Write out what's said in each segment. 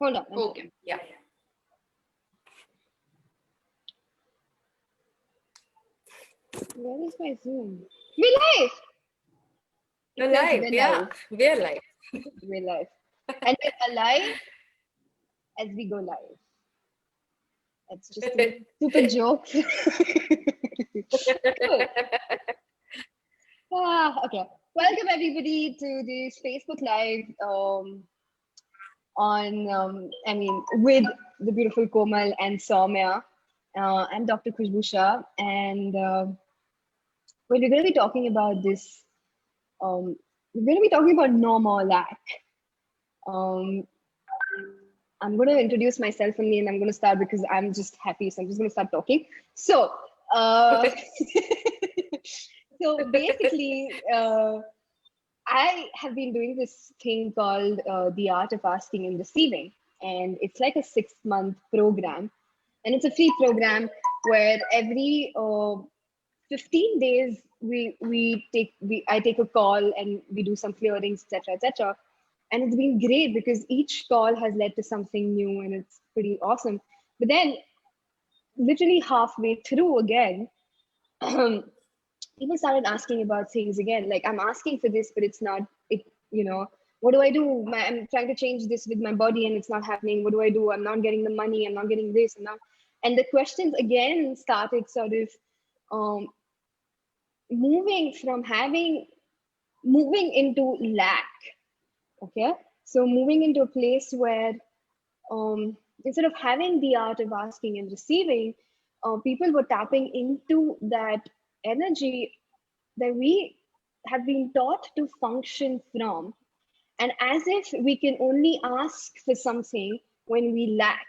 Hold on. Okay. Yeah. Where is my Zoom? We're live. You're live. Yeah, we're live. We're live. And we're alive as we go live. That's just a stupid joke. Cool. Okay. Welcome everybody to this Facebook Live with the beautiful Komal and Soumya. I'm Dr. Khushboo Shah, and we're going to be talking about this. We're going to be talking about no more lack. I'm going to introduce myself only, and I'm going to start because I'm just happy, so I'm just going to start talking. So, so basically, I have been doing this thing called The Art of Asking and Receiving, and it's like a 6-month program, and it's a free program where every 15 days I take a call and we do some clearings, etc., etc. And it's been great because each call has led to something new, and it's pretty awesome. But then, literally halfway through again, people started asking about things again. Like, I'm asking for this, but it's not. What do I do? I'm trying to change this with my body, and it's not happening. What do I do? I'm not getting the money. I'm not getting this. And the questions again started sort of moving into lack. Okay, so moving into a place where instead of having the art of asking and receiving, people were tapping into that energy that we have been taught to function from, and as if we can only ask for something when we lack.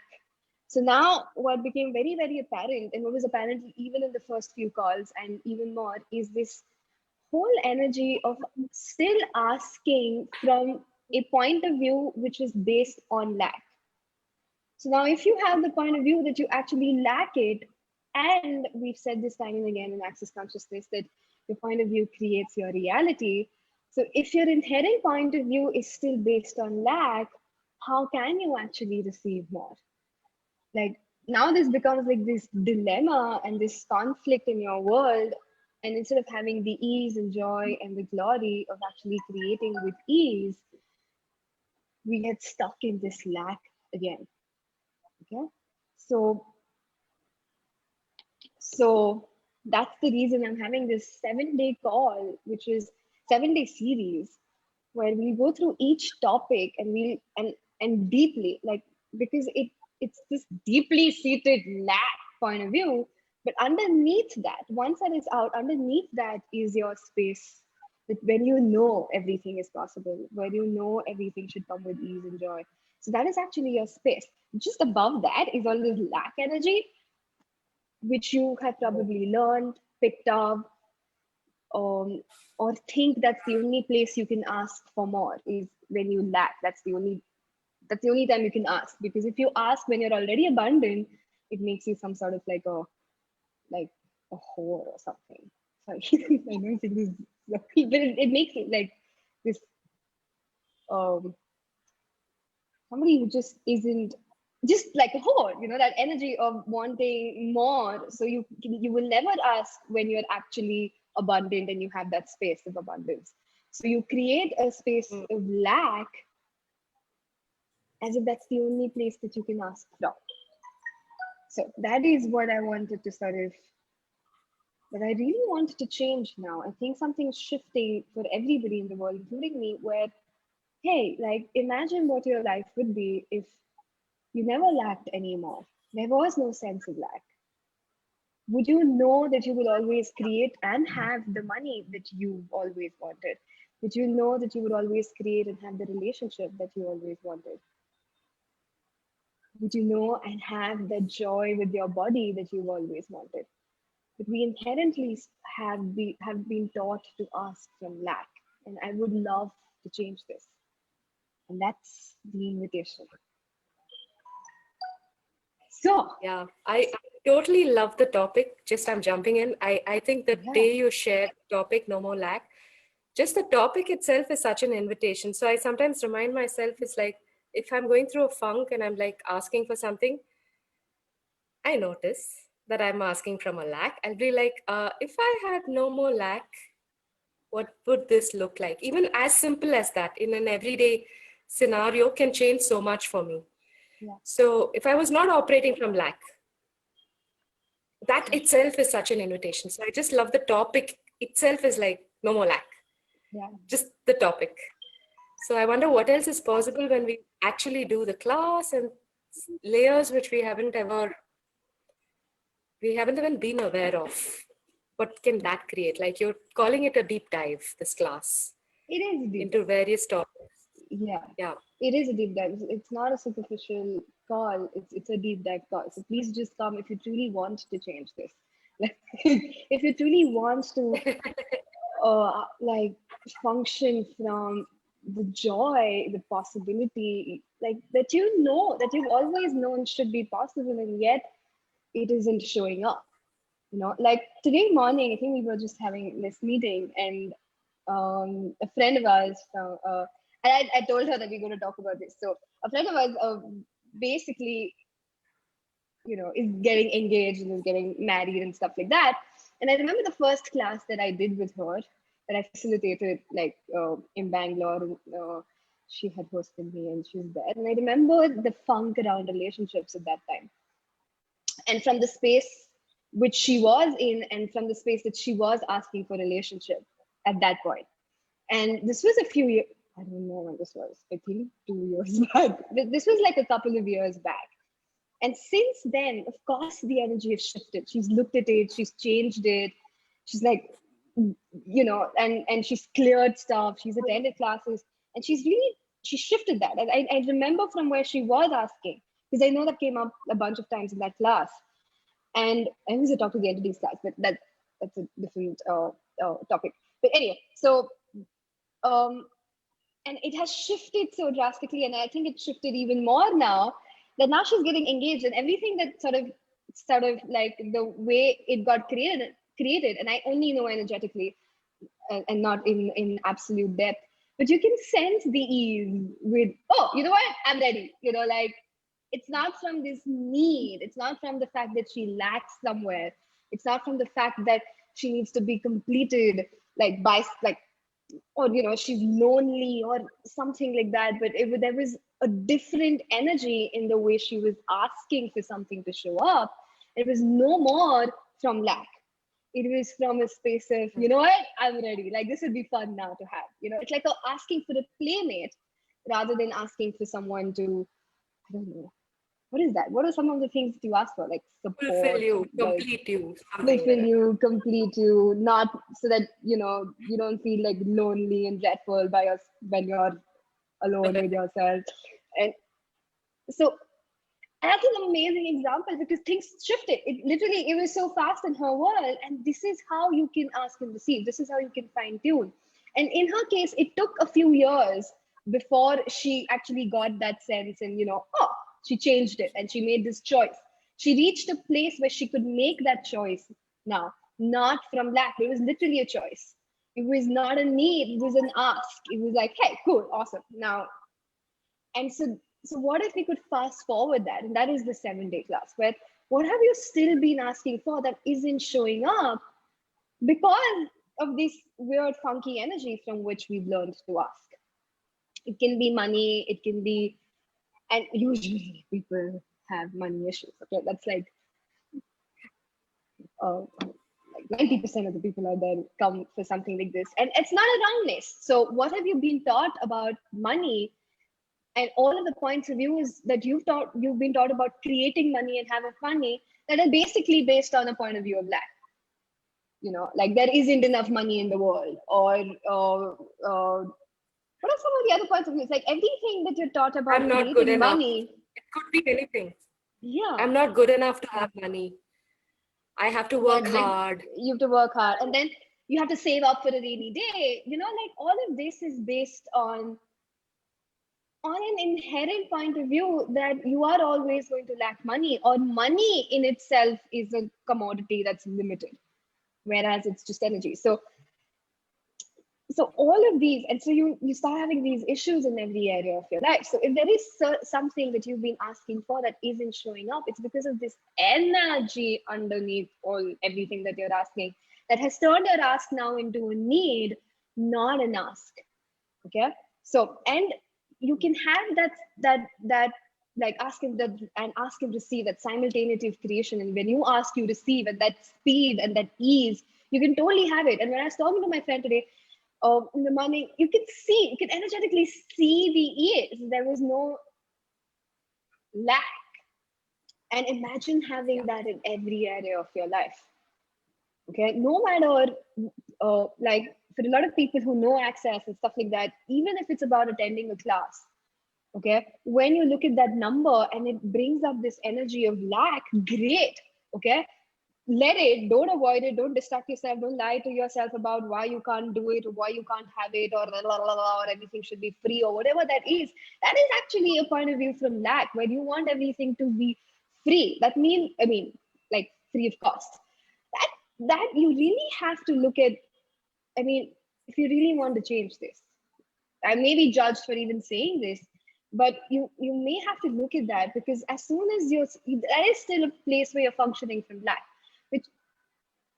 So now what became very, very apparent, and what was apparent even in the first few calls and even more, is this whole energy of still asking from a point of view which is based on lack. So now if you have the point of view that you actually lack it, and we've said this time and again in Access Consciousness that your point of view creates your reality. So if your inherent point of view is still based on lack, how can you actually receive more? Like, now this becomes like this dilemma and this conflict in your world. And instead of having the ease and joy and the glory of actually creating with ease, we get stuck in this lack again. Okay, so that's the reason I'm having this 7-day call, which is 7-day series, where we go through each topic and deeply, like, because it's this deeply seated lack point of view. But underneath that, once that is out, underneath that is your space, that when you know everything is possible, where you know everything should come with ease and joy. So that is actually your space. Just above that is all this lack energy, which you have probably learned, picked up, or think that's the only place you can ask for more is when you lack. That's the only time you can ask, because if you ask when you're already abundant, it makes you some sort of like a whore or something. Sorry, I don't think this, but it makes it like this somebody who just isn't, just like a whore, that energy of wanting more. So you will never ask when you're actually abundant and you have that space of abundance. So you create a space of lack as if that's the only place that you can ask from. So that is what I wanted to that I really wanted to change now. I think something's shifting for everybody in the world, including me, where, hey, like, imagine what your life would be if you never lacked anymore. There was no sense of lack. Would you know that you will always create and have the money that you've always wanted? Would you know that you would always create and have the relationship that you always wanted? Would you know and have the joy with your body that you've always wanted? But we inherently have been taught to ask from lack. And I would love to change this. And that's the invitation. So yeah, I totally love the topic. Just I'm jumping in. I think the day you shared topic, no more lack, just the topic itself is such an invitation. So I sometimes remind myself, it's like, if I'm going through a funk and I'm like asking for something, I notice that I'm asking from a lack. I'll be like, if I had no more lack, what would this look like? Even as simple as that in an everyday scenario can change so much for me. Yeah. So if I was not operating from lack, that itself is such an invitation. So I just love the topic itself is like no more lack, Yeah. just the topic. So I wonder what else is possible when we actually do the class and layers which we haven't even been aware of. What can that create? Like you're calling it a deep dive, this class, It is deep. into various topics. Yeah. Yeah. It is a deep dive. It's not a superficial call. It's a deep dive call. So please just come if you truly want to change this. Like, if you truly want to like function from the joy, the possibility, like that that you've always known should be possible, and yet it isn't showing up. Like today morning, I think we were just having this meeting, and a friend of ours, and I told her that we're going to talk about this. So a friend of ours basically, is getting engaged and is getting married and stuff like that. And I remember the first class that I did with her, that I facilitated, like in Bangalore. She had hosted me, and she was there. And I remember the funk around relationships at that time, and from the space which she was in, and from the space that she was asking for relationship at that point. And this was a few years, I don't know when this was, I think 2 years back. This was like a couple of years back. And since then, of course, the energy has shifted. She's looked at it, she's changed it. She's like, and she's cleared stuff, she's attended classes, and she shifted that. And I remember from where she was asking, because I know that came up a bunch of times in that class. And I was a talk to the entities class, but that's a different topic. But anyway, so um, and it has shifted so drastically, and I think it shifted even more now, that now she's getting engaged, and everything that sort of like the way it got created, and I only know energetically, and not in absolute depth, but you can sense the ease with, oh, you know what, I'm ready, like it's not from this need, it's not from the fact that she lacks somewhere, it's not from the fact that she needs to be completed, like by like, or she's lonely or something like that, but there was a different energy in the way she was asking for something to show up. It was no more from lack, it was from a space of, you know what, I'm ready, like this would be fun now to have, it's like asking for a playmate rather than asking for someone to, I don't know, what is that, what are some of the things that you ask for, like Fulfill support, you, like complete you, something like fulfill that. you, complete you, not so that you don't feel like lonely and dreadful when you're alone with yourself. And so that's an amazing example, because things shifted. It was so fast in her world, and this is how you can ask and receive. This is how you can fine tune. And in her case, it took a few years before she actually got that sense, and oh, she changed it and she made this choice. She reached a place where she could make that choice now, not from lack. It was literally a choice. It was not a need, it was an ask. It was like, hey, cool, awesome. Now, and so what if we could fast forward that? And that is the 7-day class, where what have you still been asking for that isn't showing up because of this weird, funky energy from which we've learned to ask? It can be money, it can be, and usually people have money issues. Okay, that's like 90% of the people out there come for something like this. And it's not a roundness. So what have you been taught about money, and all of the points of views that you've been taught about creating money and having money, that are basically based on a point of view of lack? Like there isn't enough money in the world, or what are some of the other points of views? Like everything that you're taught about I'm not good creating enough. money. It could be anything. Yeah. I'm not good enough to have money. I have to work Then hard. you have to work hard, and then you have to save up for a rainy day. Like all of this is based on an inherent point of view that you are always going to lack money, or money in itself is a commodity that's limited, whereas it's just energy. So So all of these, and so you start having these issues in every area of your life. So if there is something that you've been asking for that isn't showing up, it's because of this energy underneath all everything that you're asking that has turned your ask now into a need, not an ask. Okay. So, and you can have that like ask him that and ask him receive, that simultaneity of creation. And when you ask, you receive at that speed and that ease, you can totally have it. And when I was talking to my friend today, in the morning, you can energetically see the ease. There was no lack. And imagine having Yeah. that in every area of your life. Okay. No matter, like for a lot of people who know access and stuff like that, even if it's about attending a class, okay, when you look at that number and it brings up this energy of lack, great. Okay, let it, don't avoid it, don't distract yourself, don't lie to yourself about why you can't do it or why you can't have it, or or everything should be free or whatever that is. That is actually a point of view from lack, where you want everything to be free. That means, I mean, like free of cost. That you really have to look at. I mean, if you really want to change this, I may be judged for even saying this, but you may have to look at that, because as soon as that is still a place where you're functioning from lack, which,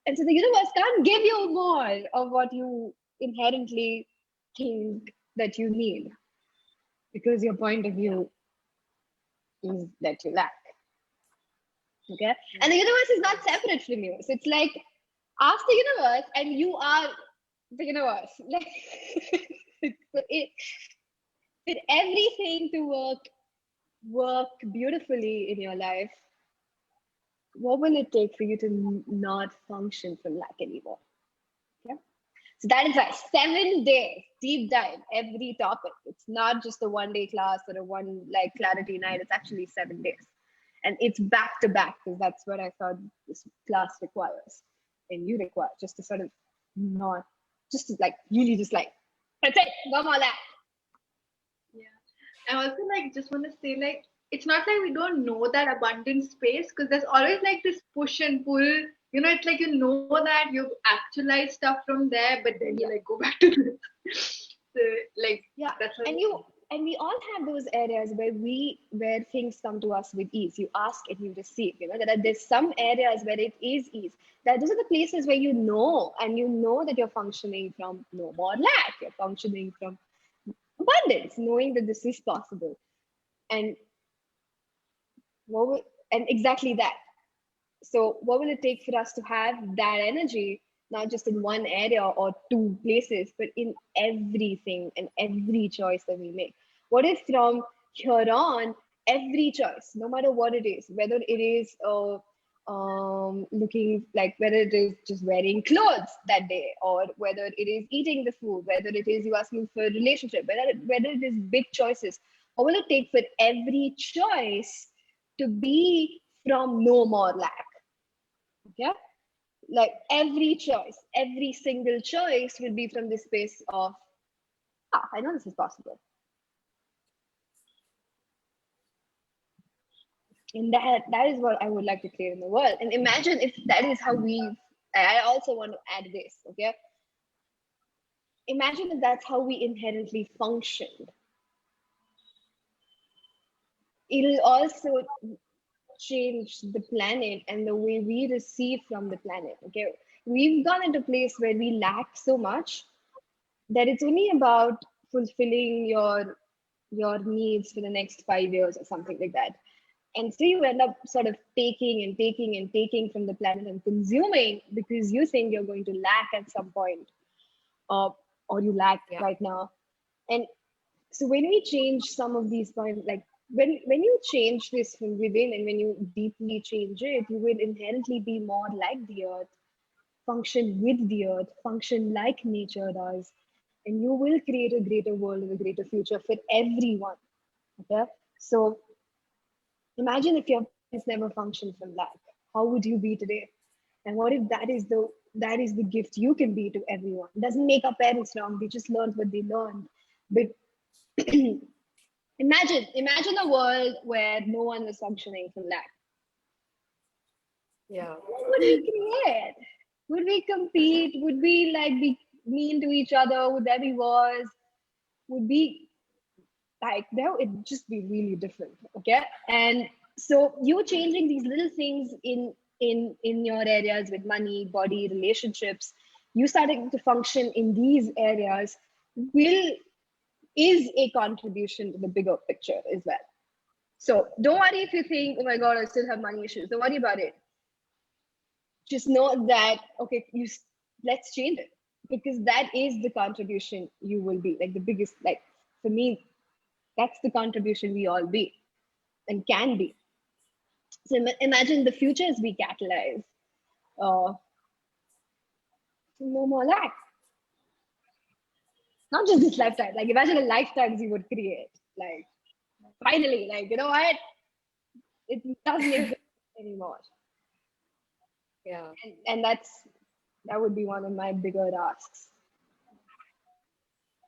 and so the universe can't give you more of what you inherently think that you need, because your point of view is that you lack. Okay, and the universe is not separate from you, so it's like ask the universe, and you are the universe. Like, so for everything to work beautifully in your life, what will it take for you to not function from lack anymore? Okay. So that is why 7 days deep dive every topic. It's not just a 1 day class or a one like clarity night. It's actually 7 days, and it's back to back, because that's what I thought this class requires, and you require, just to sort of not just to like really just like that's it, no more lack. Yeah. I also like just want to say like it's not like we don't know that abundant space because there's always like this push and pull. You know, it's like you know that you've actualized stuff from there, but then you like go back to this. So like Yeah, that's what and you and we all have those areas where things come to us with ease. You ask and you receive. You know there's some areas where it is ease. That those are the places where you know, and you know that you're functioning from no more lack. You're functioning from abundance, knowing that this is possible. And what will, and exactly that. So what will it take for us to have that energy, not just in one area or two places, but in everything and every choice that we make? What if from here on, every choice, no matter what it is, whether it is looking like, whether it is just wearing clothes that day, or whether it is eating the food, whether it is you asking for a relationship, whether it is big choices, what will it take for every choice to be from no more lack? Okay, like every choice, every single choice will be from this space of, I know this is possible. And that is what I would like to create in the world. And imagine if that is how I also want to add this. Okay, imagine if that's how we inherently function. It'll also change the planet and the way we receive from the planet. Okay, we've gone into a place where we lack so much that it's only about fulfilling your needs for the next 5 years or something like that. And so you end up sort of taking and taking and taking from the planet and consuming, because you think you're going to lack at some point, uh, or you lack Yeah. right now. And so when we change some of these points, like when you change this from within, and when you deeply change it, you will inherently be more like the earth, function with the earth, function like nature does, and you will create a greater world and a greater future for everyone. Okay, so imagine if your parents never functioned from lack, how would you be today? And what if that is the gift you can be to everyone? It doesn't make our parents wrong, they just learned what they learned. But imagine a world where no one was functioning from lack. Yeah. What would we create? Would we compete? Would we like be mean to each other? Would there be wars? Would be like there it'd just be really different. Okay. And so you changing these little things in your areas with money, body, relationships, you starting to function in these areas will is a contribution to the bigger picture as well. So don't worry if you think, oh my God, I still have money issues. Don't worry about it. Just know that, okay, let's change it, because that is the contribution you will be. Like the biggest, like for me, that's the contribution we all be and can be. So imagine the future as we catalyze. No more lack. Not just this lifetime. Like imagine a lifetimes you would create. Like finally, like you know what? It doesn't exist anymore. Yeah. And that would be one of my bigger asks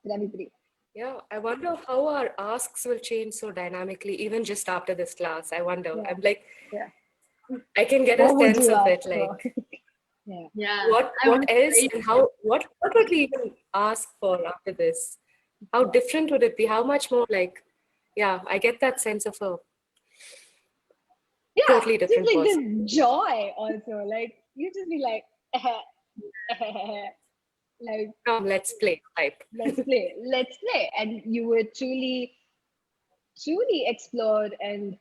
with everybody. Yeah, I wonder how our asks will change so dynamically, even just after this class. I wonder. Yeah. I'm like, Yeah. I can get What a would sense you of ask it. for? Like, Yeah. Yeah. what I want else to and how what would we even ask for after this? How different would it be? How much more like, yeah, I get that sense of a Yeah, totally just different like person. this joy also. Like you just be like, like Come, let's play type. let's play, and you would truly explore and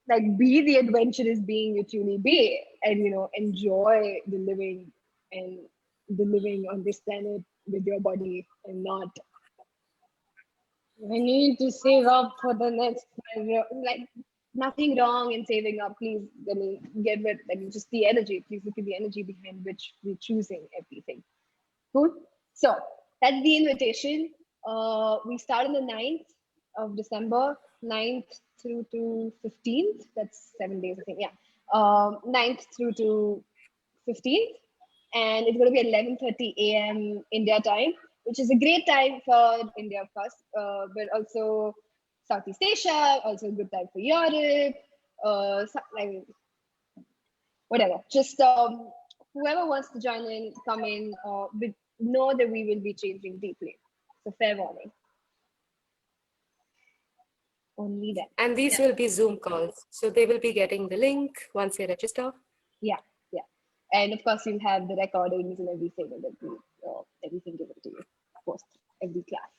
like be the adventurous being you truly be, and enjoy the living and the living on this planet with your body, and not I need to save up for the next 5 years. Like nothing wrong in saving up. Please, I mean, get with just the energy. Please look at the energy behind which we're choosing everything. Cool. So that's the invitation. We start on the 9th of December, 9th through to 15th. That's 7 days, I think. Yeah. 9th through to 15th. And it's going to be at 11:30 a.m. India time, which is a great time for India, of course, but also Southeast Asia, also a good time for Europe, like whatever. Just whoever wants to join in, come in, but know that we will be changing deeply. So fair warning. Only then. And these will be Zoom calls. So they will be getting the link once they register. Yeah, yeah. And of course, you'll have the recordings and everything that we, everything given to you post every class.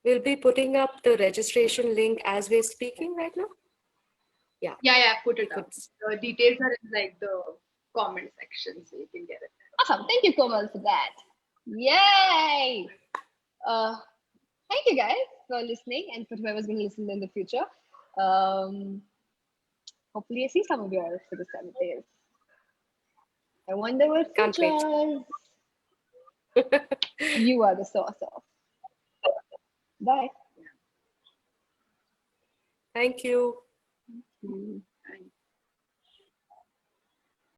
We'll be putting up the registration link as we're speaking right now. Yeah. Yeah, put it up. The details are in like the comment section, so you can get it. Awesome. Thank you, Komal, for that. Yay! Thank you guys for listening, and for whoever's going to listen in the future. Hopefully I see some of you all for the 7 days. I wonder what Can't wait. futures you are the source of. Bye. Thank you. Thank you.